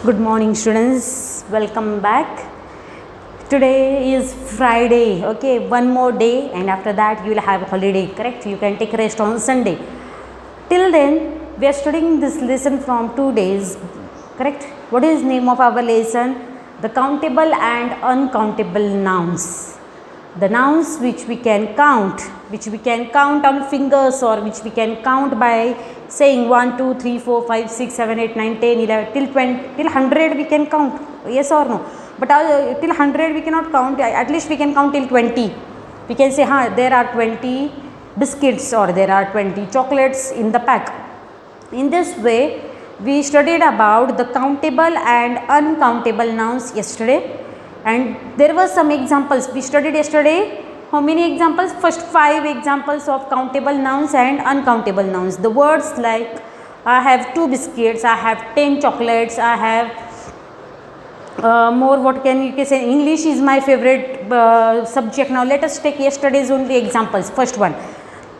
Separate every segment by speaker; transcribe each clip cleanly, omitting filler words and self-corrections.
Speaker 1: Good morning students, welcome back. Today is Friday, okay, one more day and after that you will have holiday, correct? You can take rest on Sunday. Till then we are studying this lesson from 2 days, correct? What is name of our lesson? The countable and uncountable nouns. The nouns which we can count on fingers or which we can count by saying 1, 2, 3, 4, 5, 6, 7, 8, 9, 10, 11, till 20, till 100 we can count, yes or no? But till 100 we cannot count, at least we can count till 20. We can say, there are 20 biscuits or there are 20 chocolates in the pack. In this way, we studied about the countable and uncountable nouns yesterday. And there were some examples we studied yesterday. How many examples? First 5 examples of countable nouns and uncountable nouns. The words like I have 2 biscuits, I have 10 chocolates, I have more. What can you say? English is my favorite subject. Now let us take yesterday's only examples. First one,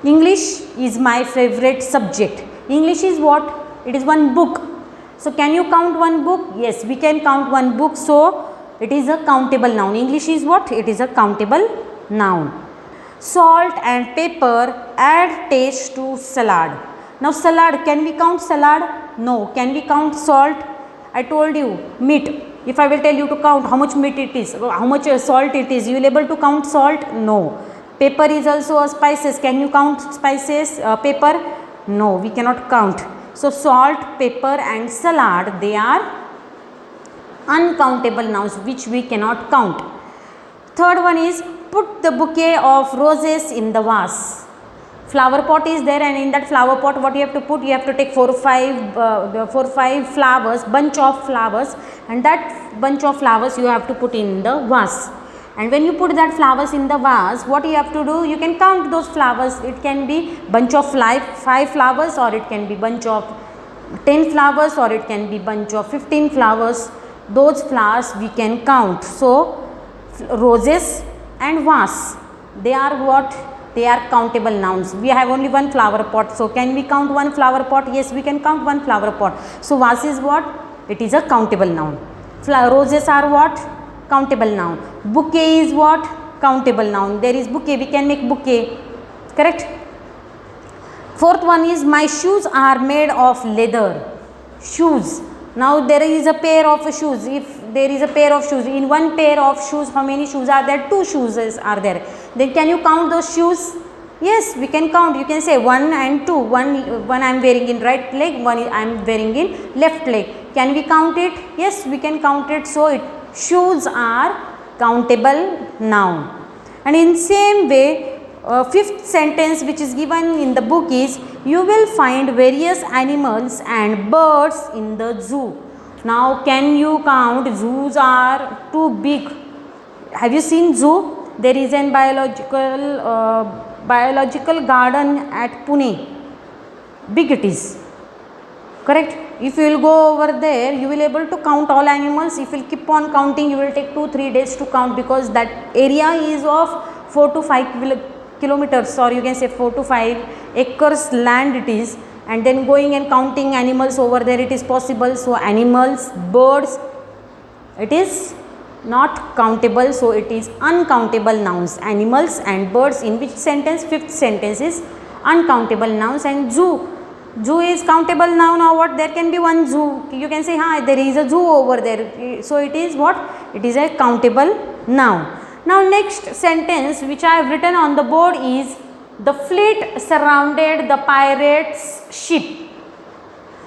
Speaker 1: English is my favorite subject. English is what? It is one book. So can you count one book? Yes, we can count one book. So it is a countable noun. English is what? It is a countable noun. Salt and pepper add taste to salad. Now salad, can we count salad? No. Can we count salt? I told you meat. If I will tell you to count how much meat it is, how much salt it is, you will able to count salt? No. Pepper is also a spices. Can you count spices? Pepper? No, we cannot count. So salt, pepper and salad, they are uncountable nouns which we cannot count. Third one is put the bouquet of roses in the vase. Flower pot is there and in that flower pot what you have to put? You have to take 4 or 5 flowers, bunch of flowers, and that bunch of flowers you have to put in the vase. And when you put that flowers in the vase, what you have to do? You can count those flowers. It can be bunch of 5 flowers or it can be bunch of 10 flowers or it can be bunch of 15 flowers. Those flowers we can count. So roses and vase, they are what? They are countable nouns. We have only one flower pot. So can we count one flower pot? Yes, we can count one flower pot. So vase is what? It is a countable noun. Roses are what? Countable noun. Bouquet is what? Countable noun. There is bouquet. We can make bouquet. Correct? Fourth one is my shoes are made of leather. Shoes. Now there is a pair of shoes. If there is a pair of shoes, in one pair of shoes, how many shoes are there? 2 shoes are there. Then can you count those shoes? Yes, we can count. You can say 1 and 2. One I am wearing in right leg, one I am wearing in left leg. Can we count it? Yes, we can count it. So shoes are countable noun. And in same way, fifth sentence which is given in the book is you will find various animals and birds in the zoo. Now can you count? Zoos are too big. Have you seen zoo? There is an biological garden at Pune. Big it is. Correct? If you will go over there, you will able to count all animals. If you will keep on counting, you will take 2-3 days to count because that area is of 4 to 5 kilometers, or you can say 4 to 5 acres land it is, and then going and counting animals over there it is possible. So animals, birds, it is not countable, so it is uncountable nouns. Animals and birds, in which sentence? Fifth sentence is uncountable nouns. And zoo is countable noun. Or what? There can be one zoo. You can say there is a zoo over there, so it is what? It is a countable noun. Now next sentence which I have written on the board is the fleet surrounded the pirates' ship.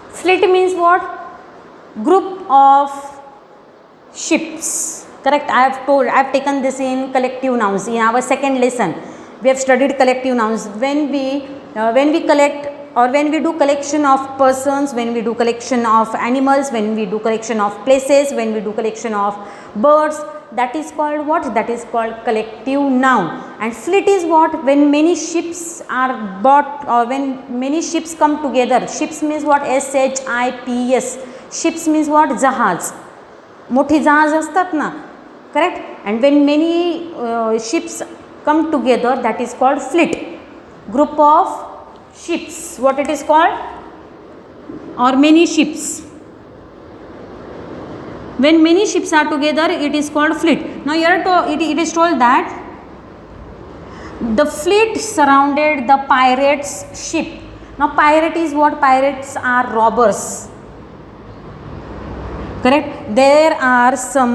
Speaker 1: Fleet means what? Group of ships. Correct? I have taken this in collective nouns. In our second lesson we have studied collective nouns. When we collect or when we do collection of persons, when we do collection of animals, when we do collection of places, when we do collection of birds, that is called what? That is called collective noun. And fleet is what? When many ships are bought or when many ships come together. Ships means what? SHIPS. Ships means what? Jahaz. मोठी जहाज असतात ना. Correct? And when many ships come together, that is called fleet. Group of ships. What it is called? Or many ships. When many ships are together, it is called fleet. Now here it is told that the fleet surrounded the pirates' ship. Now pirate is what? Pirates are robbers. Correct? There are some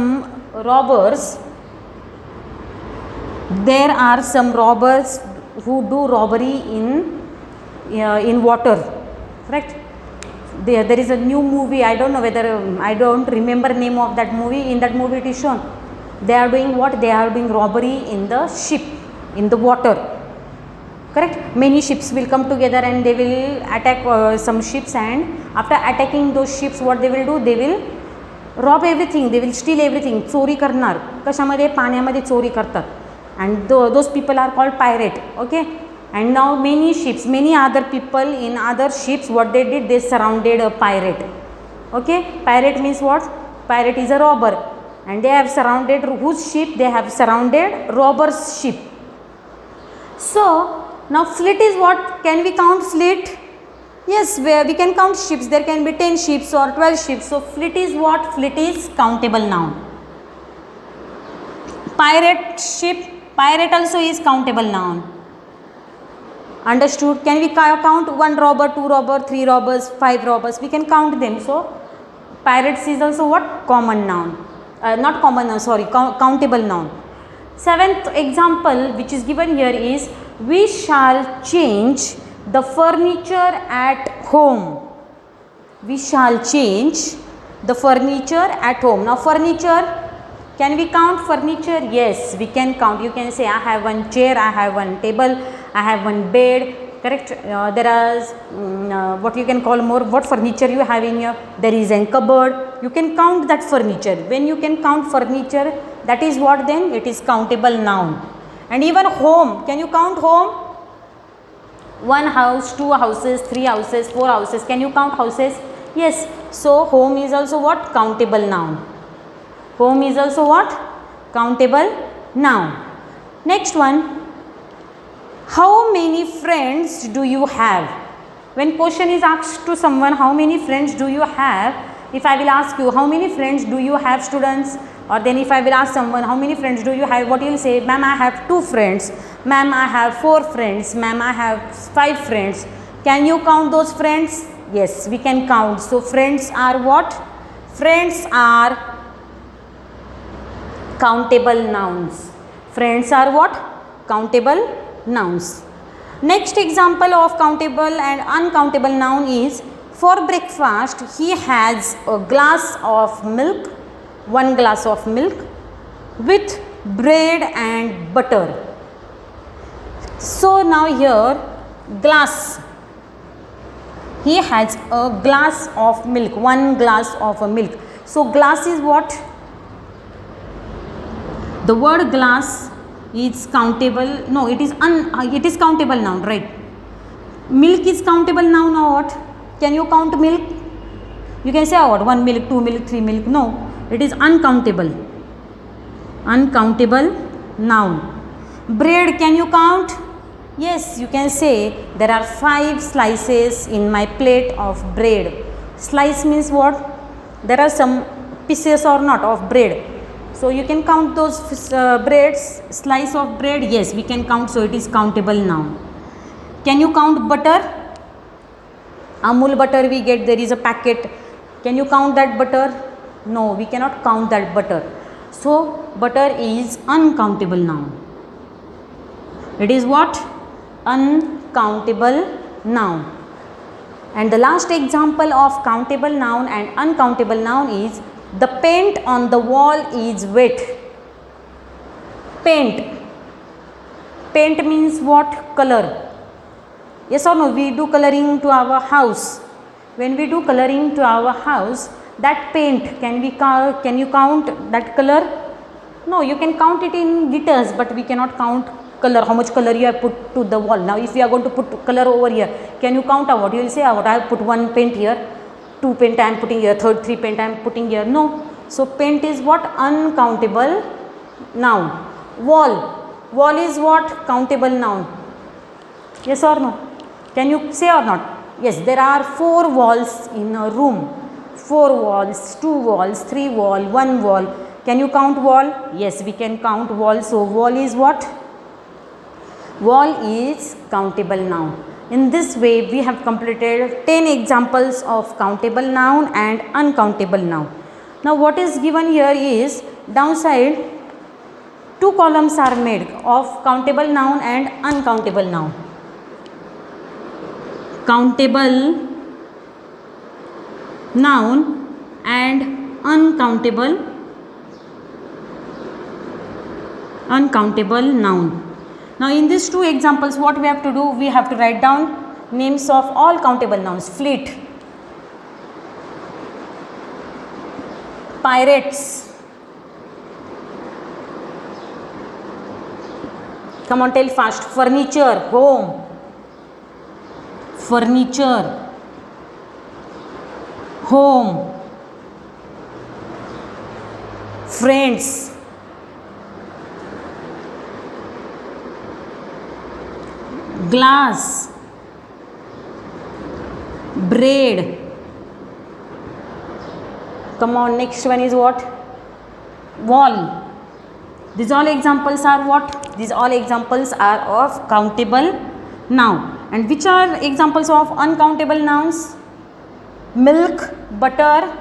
Speaker 1: robbers. There are some robbers who do robbery in water. Correct? There is a new movie. I don't know whether I don't remember name of that movie. In that movie, it is shown. They are doing what? They are doing robbery in the ship, in the water. Correct? Many ships will come together and they will attack some ships, and after attacking those ships, what they will do? They will rob everything. They will steal everything. चोरी करणार. कशामध्ये? पाण्यामध्ये चोरी करतात. And those people are called pirate. Okay? And now many ships, many other people in other ships, what they did? They surrounded a pirate. Okay? Pirate means what? Pirate is a robber. And they have surrounded whose ship? They have surrounded robber's ship. So now fleet is what? Can we count fleet? Yes, we can count ships. There can be 10 ships or 12 ships. So fleet is what? Fleet is countable noun. Pirate ship, pirate also is countable noun. Understood? Can we count 1 robber, 2 robber, 3 robbers, 5 robbers? We can count them. So pirates is also what? Common noun. Not common noun, sorry, countable noun. 7th example which is given here is, we shall change the furniture at home. We shall change the furniture at home. Now furniture, can we count furniture? Yes, we can count. You can say I have one chair, I have one table, I have one bed. Correct? There is what you can call more, what furniture you have in your, there is a cupboard. You can count that furniture. When you can count furniture, that is what then? It is countable noun. And even home, can you count home? 1 house, 2 houses, 3 houses, 4 houses. Can you count houses? Yes. So home is also what? Countable noun. Home is also what? Countable noun. Next one. How many friends do you have? When question is asked to someone, how many friends do you have? If I will ask you, how many friends do you have, students? Or then if I will ask someone, how many friends do you have? What you will say? Ma'am, I have 2 friends. Ma'am, I have 4 friends. Ma'am, I have 5 friends. Can you count those friends? Yes, we can count. So friends are what? Friends are countable nouns. Friends are what? Countable nouns. Next example of countable and uncountable noun is, for breakfast he has a glass of milk, 1 glass of milk with bread and butter. So now here glass, he has a glass of milk, 1 glass of milk. So glass is what? The word glass is countable, no, it is countable noun, right? Milk is countable noun or what? Can you count milk? You can say what? 1 milk, 2 milk, 3 milk. No, it is uncountable. Uncountable noun. Bread, can you count? Yes, you can say there are 5 slices in my plate of bread. Slice means what? There are some pieces or not of bread. So you can count those breads, slice of bread. Yes, we can count. So it is countable noun. Can you count butter? Amul butter we get, there is a packet. Can you count that butter? No, we cannot count that butter. So butter is uncountable noun. It is what? Uncountable noun. And the last example of countable noun and uncountable noun is, the paint on the wall is wet. Paint. Paint means what? Color. Yes or no? We do coloring to our house. When we do coloring to our house, that paint, can you count that color? No, you can count it in liters, but we cannot count color, how much color you have put to the wall. Now if you are going to put color over here, can you count out? You will say, I have put 1 paint here, 2 paint I am putting here, 3 paint I am putting here. No. So paint is what? Uncountable noun. Wall. Wall is what? Countable noun. Yes or no? Can you say or not? Yes, there are 4 walls in a room. 4 walls, 2 walls, 3 wall, 1 wall. Can you count wall? Yes, we can count wall. So wall is what? Wall is countable noun. In this way we have completed 10 examples of countable noun and uncountable noun. Now what is given here is downside 2 columns are made of countable noun and uncountable noun. Countable noun and uncountable noun. Now in these 2 examples what we have to do? We have to write down names of all countable nouns. Fleet, pirates, come on tell fast, furniture, home, furniture, home, friends, glass, bread. Come on, next one is what? Wall. These all examples are what? These all examples are of countable noun. And which are examples of uncountable nouns? Milk, butter,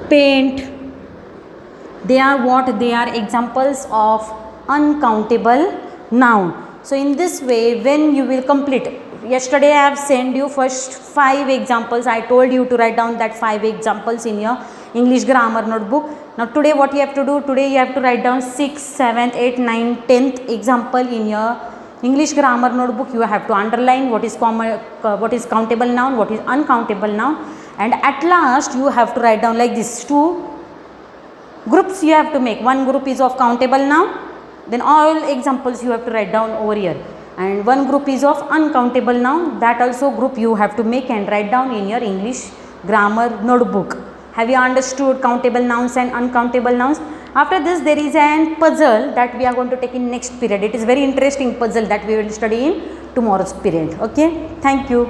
Speaker 1: paint. They are what? They are examples of uncountable noun. So in this way, when you will complete, yesterday I have sent you first 5 examples. I told you to write down that 5 examples in your English grammar notebook. Now today what you have to do? Today you have to write down 6th, 7th, 8th, 9th, 10th example in your English grammar notebook. You have to underline what is countable noun, what is uncountable noun, and at last you have to write down like this 2 groups you have to make. One group is of countable noun, then all examples you have to write down over here, and one group is of uncountable noun. That also group you have to make and write down in your English grammar notebook. Have you understood countable nouns and uncountable nouns? After this there is a puzzle that we are going to take in next period. It is very interesting puzzle that we will study in tomorrow's period. Okay, thank you.